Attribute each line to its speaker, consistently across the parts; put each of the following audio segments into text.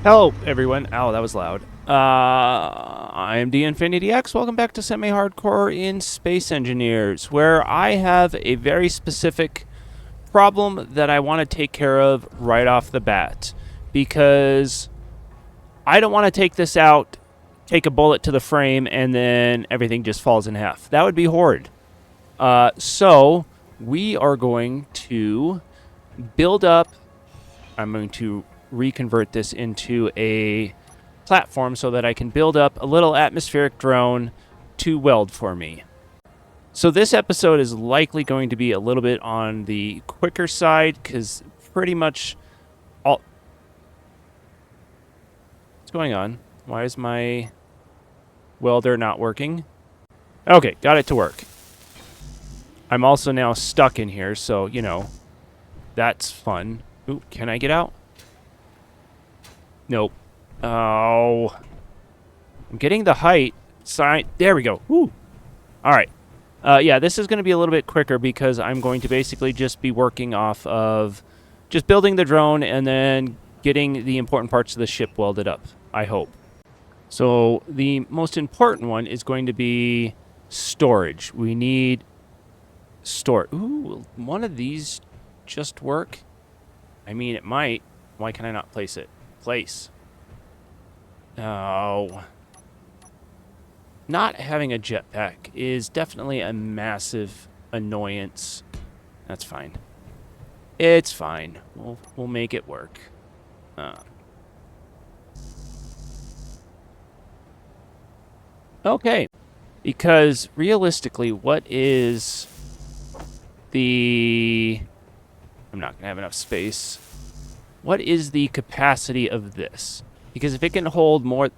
Speaker 1: Hello, everyone. Ow, that was loud. I am DInfinityX. Welcome back to Semi-Hardcore in Space Engineers, where I have a very specific problem that I want to take care of right off the bat. Because I don't want to take this out, take a bullet to the frame, and then everything just falls in half. That would be horrid. So, we are going to build up... I'm going to reconvert this into a platform so that I can build up a little atmospheric drone to weld for me. So this episode is likely going to be a little bit on the quicker side because pretty much all... What's going on? Why is my welder not working? Okay, got it to work. I'm also now stuck in here, so, you know, that's fun. Ooh, can I get out? Nope. Oh. I'm getting the height. There we go. Woo. All right. Yeah, this is going to be a little bit quicker because I'm going to basically just be working off of just building the drone and then getting the important parts of the ship welded up, I hope. So the most important one is going to be storage. We need storage. Ooh, one of these just work? I mean, it might. Why can I not place it? Place. Oh. Not having a jetpack is definitely a massive annoyance. That's fine. It's fine. We'll make it work. Okay. Because realistically, what is the... I'm not going to have enough space. What is the capacity of this? Because if it can hold more...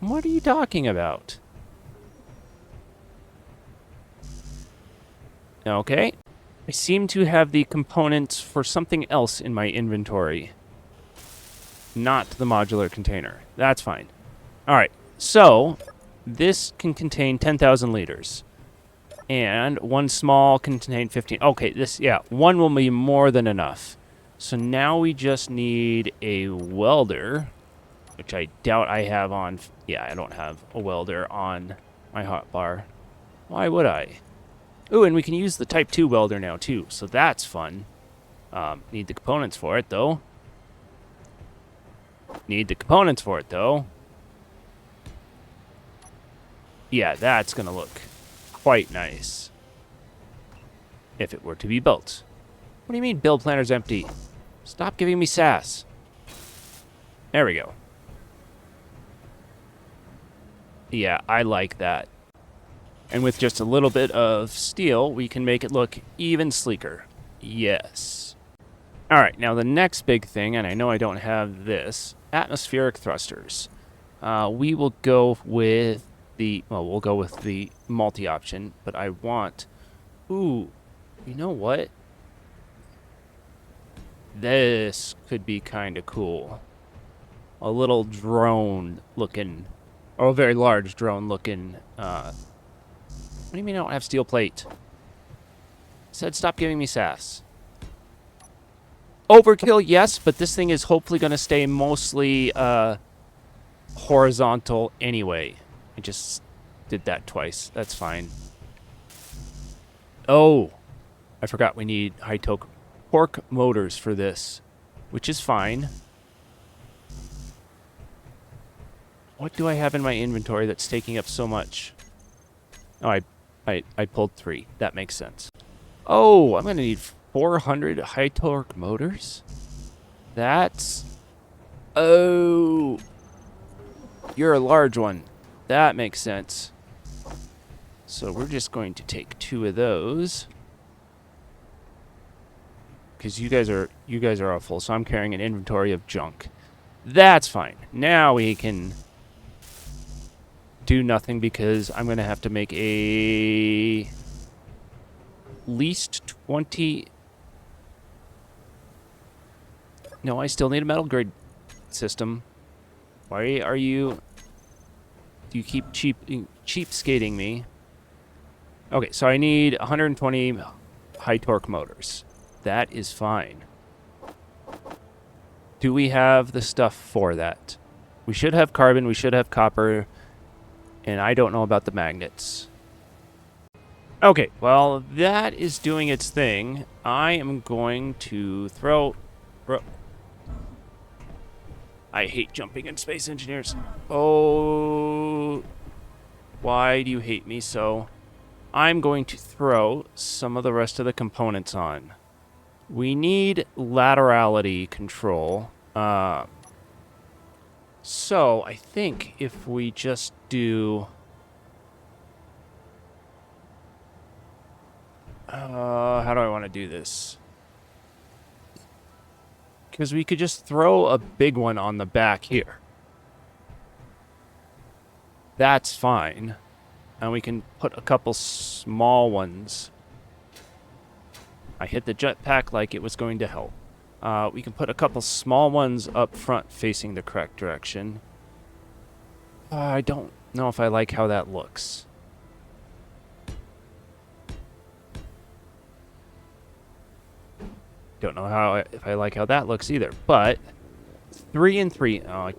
Speaker 1: What are you talking about? Okay. I seem to have the components for something else in my inventory. Not the modular container. That's fine. Alright, so this can contain 10,000 liters. And one small can contain 15. Okay, one will be more than enough. So now we just need a welder, which I doubt I have on... Yeah, I don't have a welder on my hotbar. Why would I? Ooh, and we can use the Type 2 welder now, too, so that's fun. Need the components for it, though. Yeah, that's going to look quite nice if it were to be built. What do you mean build planner's empty? Stop giving me sass. There we go. Yeah, I like that. And with just a little bit of steel, we can make it look even sleeker. Yes. Alright, now the next big thing, and I know I don't have this, atmospheric thrusters. We will go with the... Well, we'll go with the multi-option, but I want... Ooh, you know what? This could be kind of cool. A little drone looking, or a very large drone looking, what do you mean I don't have steel plate? I said stop giving me sass. Overkill, yes, but this thing is hopefully going to stay mostly horizontal anyway. I just did that twice. That's fine. Oh, I forgot we need high torque motors for this, which is fine. What do I have in my inventory that's taking up so much? Oh, I pulled 3. That makes sense. Oh, I'm going to need 400 high torque motors? That's... Oh. You're a large one. That makes sense. So we're just going to take 2 of those. Because you guys are all full, so I'm carrying an inventory of junk. That's fine. Now we can do nothing because I'm going to have to make a... least 20... No, I still need a metal grid system. Why are you... Do you keep cheapskating me? Okay, so I need 120 high torque motors. That is fine. Do we have the stuff for that? We should have carbon, we should have copper, and I don't know about the magnets. Okay, well, that is doing its thing. I am going to throw... I hate jumping in Space Engineers. Oh, why do you hate me so? I'm going to throw some of the rest of the components on. We need laterality control. So I think if we just do... how do I want to do this? Because we could just throw a big one on the back here. That's fine. And we can put a couple small ones. I hit the jetpack like it was going to help. We can put a couple small ones up front facing the correct direction. I don't know if I like how that looks. Don't know if I like how that looks either. But 3 and 3. Oh,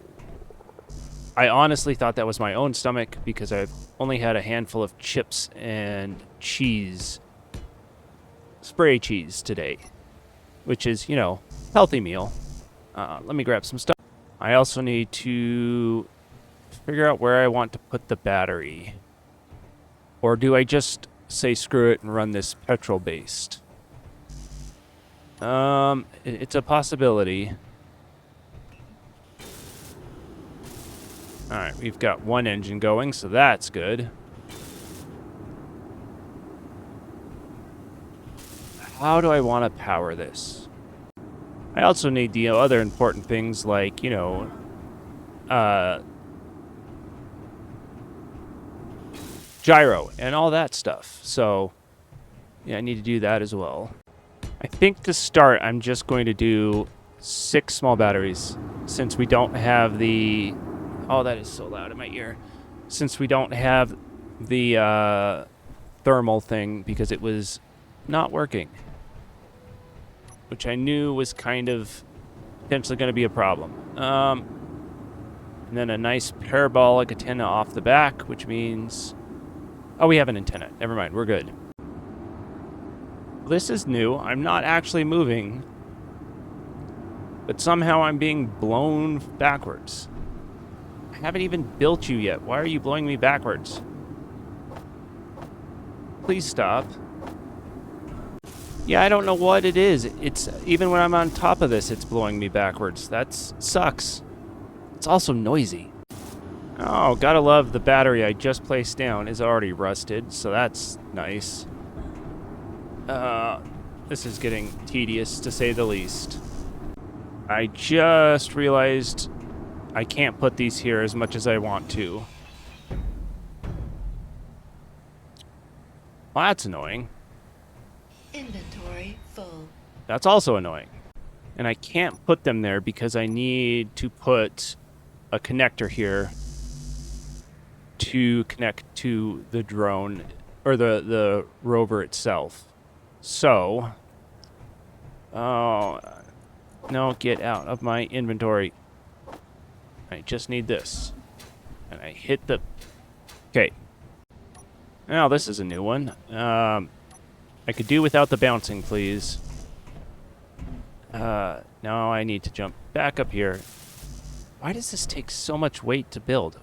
Speaker 1: I honestly thought that was my own stomach because I've only had a handful of chips and cheese, spray cheese today, which is, you know, healthy meal. Let me grab some stuff. I also need to figure out where I want to put the battery. Or do I just say screw it and run this petrol-based? It's a possibility. Alright, we've got one engine going, so that's good. How do I want to power this? I also need the other important things like, you know, gyro and all that stuff. So, yeah, I need to do that as well. I think to start, I'm just going to do 6 small batteries since we don't have the... Oh, that is so loud in my ear. Since we don't have the thermal thing because it was not working. Which I knew was kind of potentially going to be a problem. And then a nice parabolic antenna off the back, which means... Oh, we have an antenna. Never mind, we're good. This is new. I'm not actually moving. But somehow I'm being blown backwards. I haven't even built you yet. Why are you blowing me backwards? Please stop. Yeah, I don't know what it is. It's even when I'm on top of this, it's blowing me backwards. That sucks. It's also noisy. Oh, gotta love the battery I just placed down is already rusted, so that's nice. This is getting tedious, to say the least. I just realized I can't put these here as much as I want to. Well, that's annoying.
Speaker 2: Inventory full.
Speaker 1: That's also annoying. And I can't put them there because I need to put a connector here to connect to the drone, or the rover itself. So, oh, no, get out of my inventory. I just need this. And I hit the... Okay. Now, this is a new one. I could do without the bouncing, please. Now I need to jump back up here. Why does this take so much weight to build?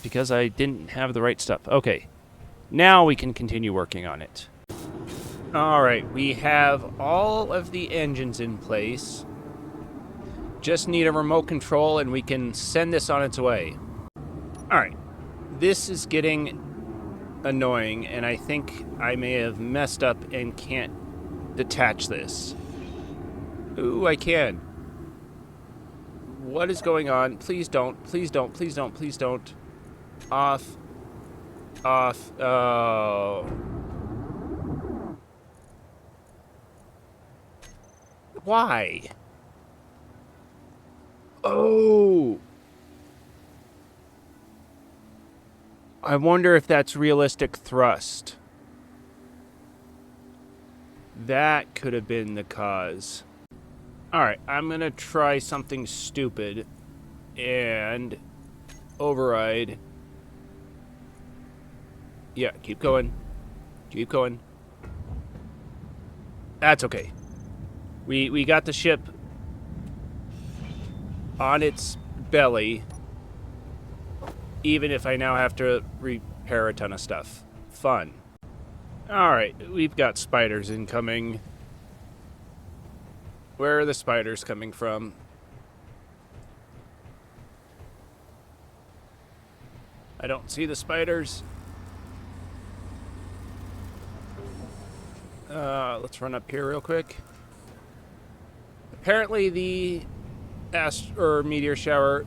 Speaker 1: Because I didn't have the right stuff. Okay. Now we can continue working on it. Alright, we have all of the engines in place. Just need a remote control and we can send this on its way. Alright. This is getting annoying, and I think I may have messed up and can't detach this. Ooh, I can. What is going on? Please don't. Please don't. Please don't. Please don't. Off. Off. Oh. Why? Oh. I wonder if that's realistic thrust. That could have been the cause. Alright, I'm gonna try something stupid and override. Yeah, keep going. Keep going. That's okay. We got the ship on its belly, even if I now have to repair a ton of stuff. Fun. Alright, we've got spiders incoming. Where are the spiders coming from? I don't see the spiders. Let's run up here real quick. Apparently the meteor shower...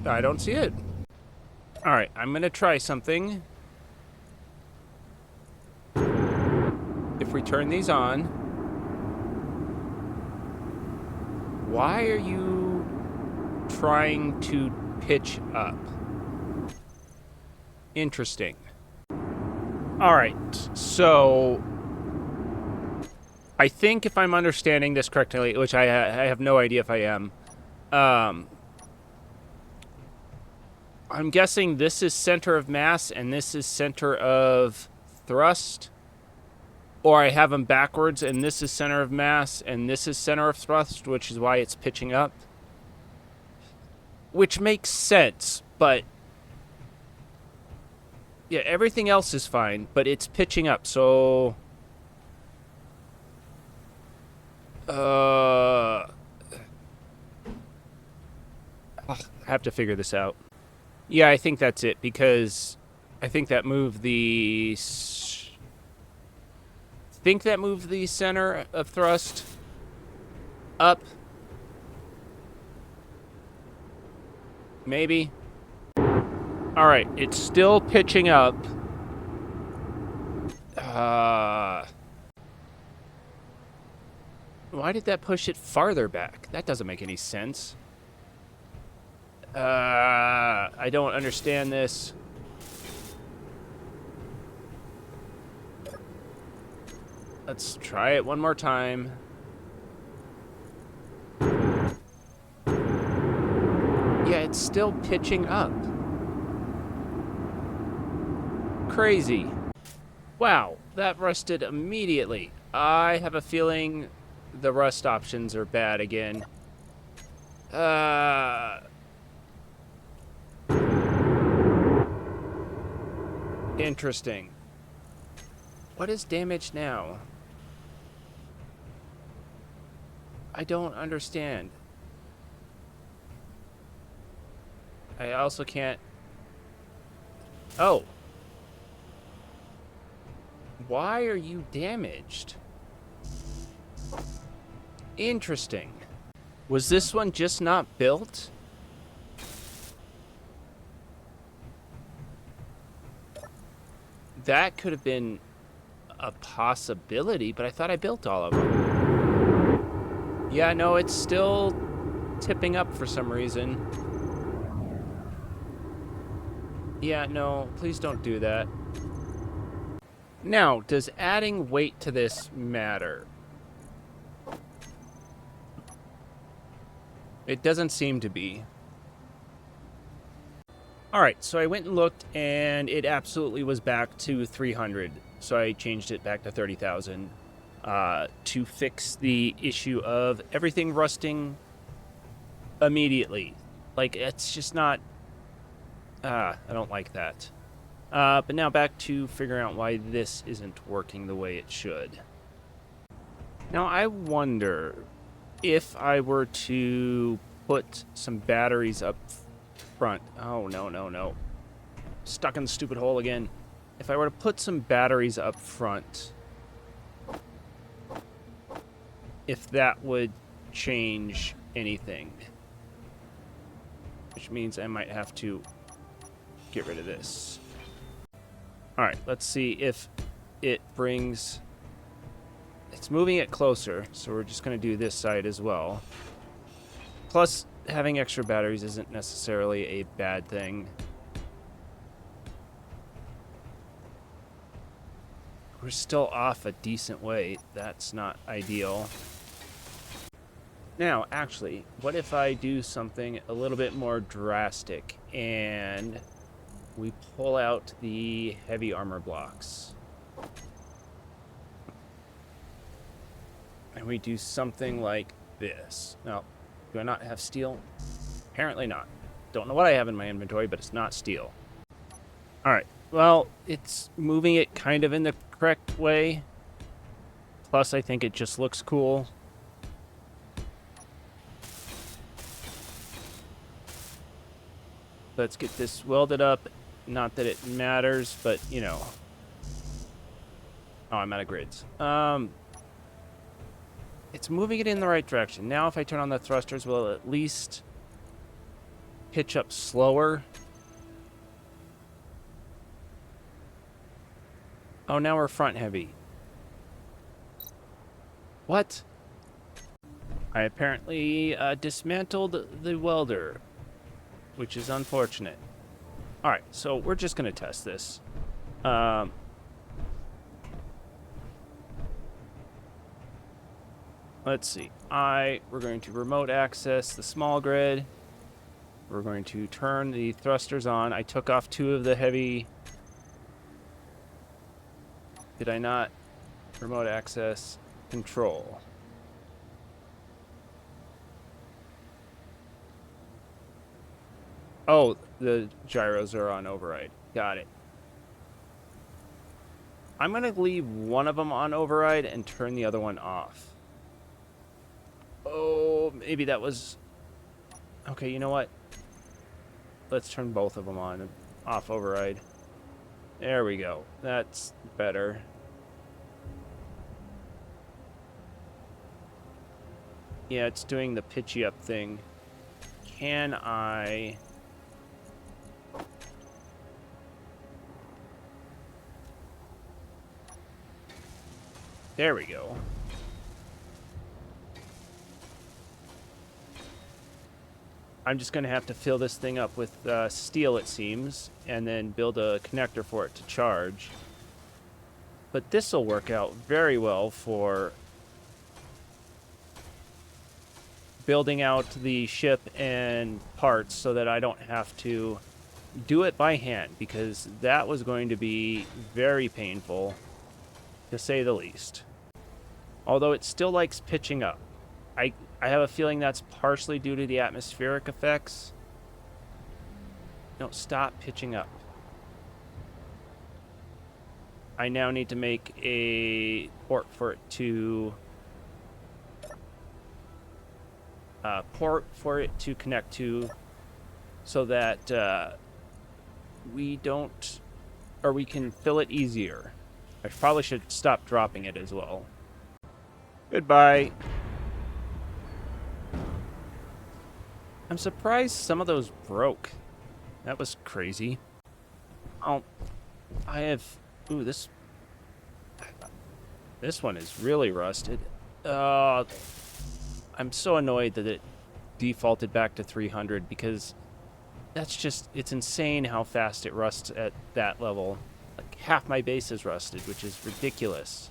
Speaker 1: I don't see it. Alright, I'm gonna try something. If we turn these on... Why are you trying to pitch up? Interesting. Alright, so... I think if I'm understanding this correctly, which I have no idea if I am, I'm guessing this is center of mass and this is center of thrust. Or I have them backwards and this is center of mass and this is center of thrust, which is why it's pitching up. Which makes sense, but... yeah, everything else is fine, but it's pitching up, so... I have to figure this out. Yeah, I think that's it, because I think that moved the... center of thrust up. Maybe. Alright, it's still pitching up. Why did that push it farther back? That doesn't make any sense. I don't understand this. Let's try it one more time. Yeah, it's still pitching up. Crazy. Wow, that rusted immediately. I have a feeling the rust options are bad again. Interesting. What is damaged now? I don't understand. I also can't... oh. Why are you damaged? Interesting. Was this one just not built? That could have been a possibility, but I thought I built all of them. Yeah, no, it's still tipping up for some reason. Yeah, no, please don't do that. Now, does adding weight to this matter? It doesn't seem to be. Alright, so I went and looked, and it absolutely was back to 300. So I changed it back to 30,000 to fix the issue of everything rusting immediately. Like, it's just not... I don't like that. But now back to figuring out why this isn't working the way it should. Now, I wonder if I were to put some batteries up front. Oh, no, no, no. Stuck in the stupid hole again. If I were to put some batteries up front, if that would change anything. Which means I might have to get rid of this. Alright, let's see if it brings... it's moving it closer, so we're just going to do this side as well. Plus, having extra batteries isn't necessarily a bad thing. we're still off a decent way. That's not ideal. Now, actually, what if I do something a little bit more drastic and we pull out the heavy armor blocks? And we do something like this. Now, do I not have steel? Apparently not. Don't know what I have in my inventory, but it's not steel. All right. Well, it's moving it kind of in the correct way. Plus, I think it just looks cool. Let's get this welded up. Not that it matters, but, you know. Oh, I'm out of grids. It's moving it in the right direction. Now, if I turn on the thrusters, will it at least pitch up slower? Oh, now we're front heavy. What? I apparently dismantled the welder, which is unfortunate. All right, so we're just going to test this. Let's see. We're going to remote access the small grid. We're going to turn the thrusters on. I took off 2 of the heavy. Did I not? Remote access control. Oh, the gyros are on override. Got it. I'm going to leave one of them on override and turn the other one off. Oh, maybe that was... Okay, you know what? Let's turn both of them on and off override. There we go. That's better. Yeah, it's doing the pitchy up thing. Can I... There we go. I'm just going to have to fill this thing up with steel, it seems, and then build a connector for it to charge. But this will work out very well for building out the ship and parts so that I don't have to do it by hand, because that was going to be very painful, to say the least. Although it still likes pitching up. I have a feeling that's partially due to the atmospheric effects. No, stop pitching up. I now need to make a port for it to connect to, so that we can fill it easier. I probably should stop dropping it as well. Goodbye. I'm surprised some of those broke. That was crazy. Oh, I have... Ooh, this one is really rusted. I'm so annoyed that it defaulted back to 300, because that's just... It's insane how fast it rusts at that level. Like, half my base is rusted, which is ridiculous.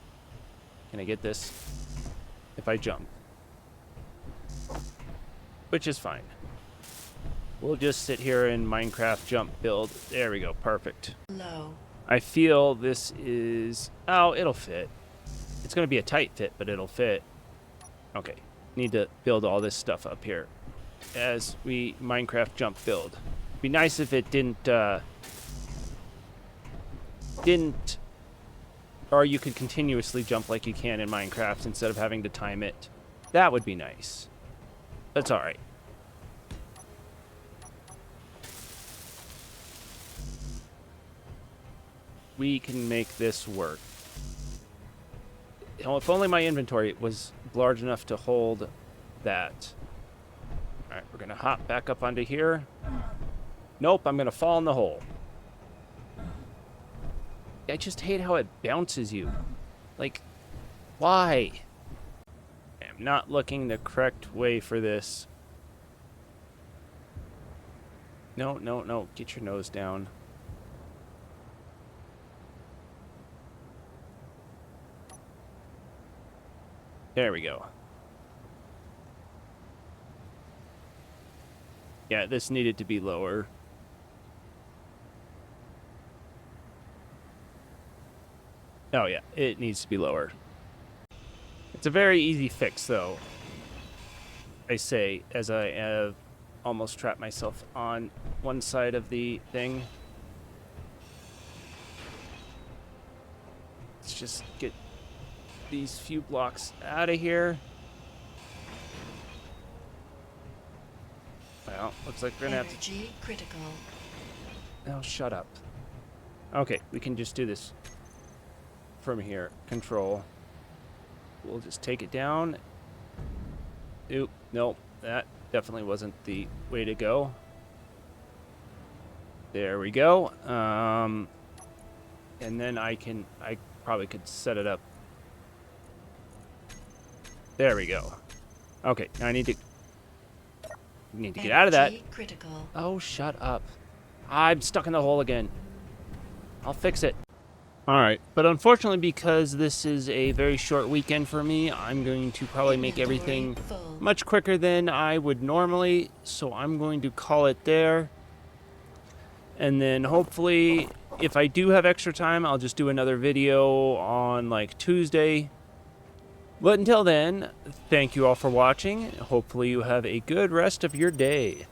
Speaker 1: Can I get this? If I jump. Which is fine. We'll just sit here in Minecraft jump build. There we go. Perfect.
Speaker 2: Low.
Speaker 1: I feel this is... Oh, it'll fit. It's going to be a tight fit, but it'll fit. Okay. Need to build all this stuff up here as we Minecraft jump build. Be nice if it didn't... Or you could continuously jump like you can in Minecraft instead of having to time it. That would be nice. That's alright. We can make this work. You know, if only my inventory was large enough to hold that. Alright, we're going to hop back up onto here. Nope, I'm going to fall in the hole. I just hate how it bounces you. Like, why? I'm not looking the correct way for this. No, no, no. Get your nose down. There we go. Yeah, this needed to be lower. Oh yeah, it needs to be lower. It's a very easy fix, though. I say, as I have almost trapped myself on one side of the thing. Let's just get these few blocks out of here. Well, looks like we're gonna have to...
Speaker 2: Energy critical.
Speaker 1: Oh, shut up. Okay, we can just do this from here. Control. We'll just take it down. Oop, nope, that definitely wasn't the way to go. There we go. And then I probably could set it up. There we go. Okay, now I need to get out of that.
Speaker 2: Critical.
Speaker 1: Oh, shut up. I'm stuck in the hole again. I'll fix it. Alright, but unfortunately, because this is a very short weekend for me, I'm going to probably make everything much quicker than I would normally, so I'm going to call it there. And then hopefully, if I do have extra time, I'll just do another video on like Tuesday. But until then, thank you all for watching. Hopefully you have a good rest of your day.